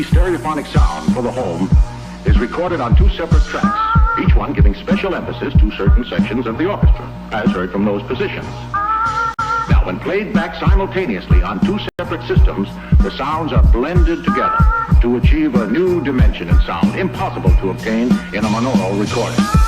high-frequency stereophonic sound for the home is recorded on two separate tracks, each one giving special emphasis to certain sections of the orchestra, as heard from those positions. Now, when played back simultaneously on two separate systems, the sounds are blended together to achieve a new dimension in sound impossible to obtain in a monaural recording.